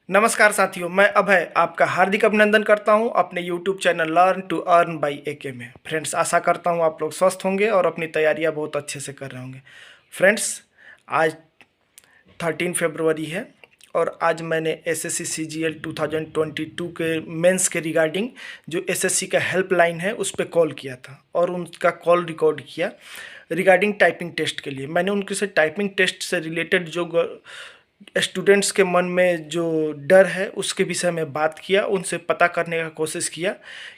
नमस्कार साथियों, मैं अभय आपका हार्दिक अभिनंदन करता हूं अपने YouTube channel learn to earn by AK में। फ्रेंड्स, आशा करता हूं आप लोग स्वस्थ होंगे और अपनी तैयारियां बहुत अच्छे से कर रहे होंगे। फ्रेंड्स, आज 13 फरवरी है और आज मैंने एसएससी सीजीएल 2022 के मेंस के रिगार्डिंग जो एसएससी का हेल्पलाइन है उस पर कॉल किया था और उनका कॉल रिकॉर्ड किया रिगार्डिंग टाइपिंग टेस्ट के लिए। मैंने उनके से टाइपिंग टेस्ट से रिलेटेड जो स्टूडेंट्स के मन में जो डर है उसके विषय में बात किया, उनसे पता करने का कोशिश किया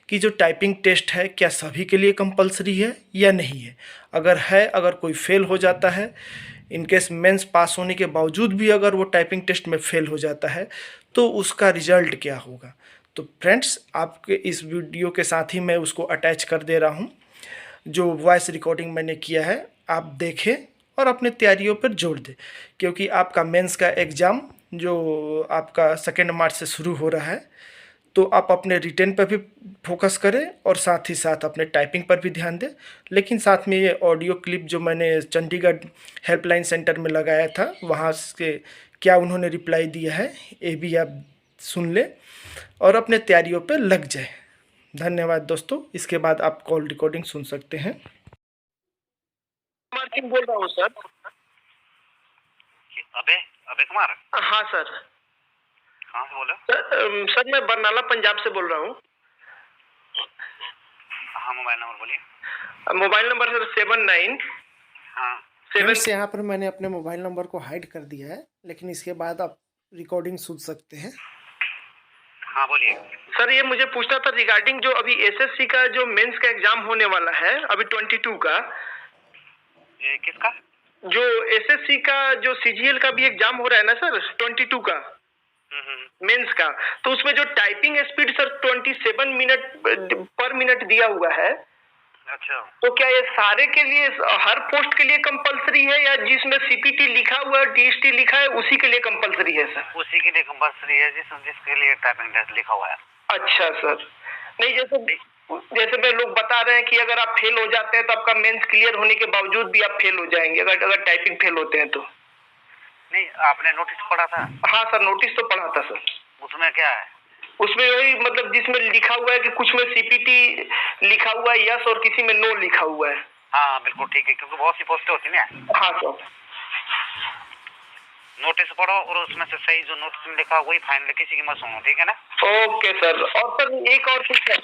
कि जो टाइपिंग टेस्ट है क्या सभी के लिए कंपलसरी है या नहीं है। अगर कोई फेल हो जाता है, इनकेस मेंस पास होने के बावजूद भी अगर वो टाइपिंग टेस्ट में फेल हो जाता है तो उसका रिजल्ट क्या होगा। तो फ्रेंड्स, आपके इस वीडियो के साथ ही मैं उसको अटैच कर दे रहा हूँ। जो वॉइस रिकॉर्डिंग मैंने किया है आप देखें और अपने तैयारियों पर जोड़ दें, क्योंकि आपका मेंस का एग्ज़ाम जो आपका 2 मार्च से शुरू हो रहा है, तो आप अपने रिटेन पर भी फोकस करें और साथ ही साथ अपने टाइपिंग पर भी ध्यान दें। लेकिन साथ में ये ऑडियो क्लिप जो मैंने चंडीगढ़ हेल्पलाइन सेंटर में लगाया था, वहाँ से क्या उन्होंने रिप्लाई दिया है ये भी आप सुन लें और अपने तैयारियों पर लग जाए। धन्यवाद दोस्तों। इसके बाद आप कॉल रिकॉर्डिंग सुन सकते हैं। कुमार सिंह बोल रहा हूँ सर। अबे अबे कुमार। हाँ सर। कहाँ से बोला? सर मैं बरनाला पंजाब से बोल रहा हूँ। हाँ, मोबाइल नंबर बोलिए। Mobile number sir 79। हाँ फ्रेंड्स, यहाँ पर मैंने अपने मोबाइल नंबर को हाइड कर दिया है, लेकिन इसके बाद आप रिकॉर्डिंग सुन सकते हैं। हाँ बोलिए। सर ये मुझे पूछना था रिगार्डिंग जो अभी एसएससी का जो मेंस का एग्जाम होने वाला है अभी 22 का। ये किसका? जो एसएससी का जो सीजीएल का भी एग्जाम हो रहा है ना सर 22 का मेंस का, तो उसमें जो टाइपिंग स्पीड सर 27 मिनट पर मिनट दिया हुआ है। अच्छा, तो क्या ये सारे के लिए हर पोस्ट के लिए कंपलसरी है या जिसमें सीपीटी लिखा हुआ है टीएसटी लिखा है उसी के लिए कंपलसरी है सर? उसी के लिए कंपलसरी है जिसके लिए टाइपिंग टेस्ट लिखा हुआ है। अच्छा सर। नहीं, जैसे मैं लोग बता रहे हैं कि अगर आप फेल हो जाते हैं तो आपका मेंस क्लियर होने के बावजूद भी आप फेल हो जाएंगे अगर टाइपिंग फेल होते हैं तो। नहीं, आपने नोटिस पढ़ा था? हाँ सर, नोटिस तो पढ़ा था सर। उसमें क्या है? उसमें वही मतलब जिसमें लिखा हुआ है कि कुछ में सीपीटी लिखा हुआ है यस और किसी में नो लिखा हुआ है। हाँ बिल्कुल ठीक है, क्योंकि बहुत सी पोस्टें होती है ना। हाँ सर। नोटिस पढ़ो और उसमें से सही जो नोटिस में लिखा वही फाइनल, किसी की मत सुनो, ठीक है ना? Okay sir. और सर एक और कुछ है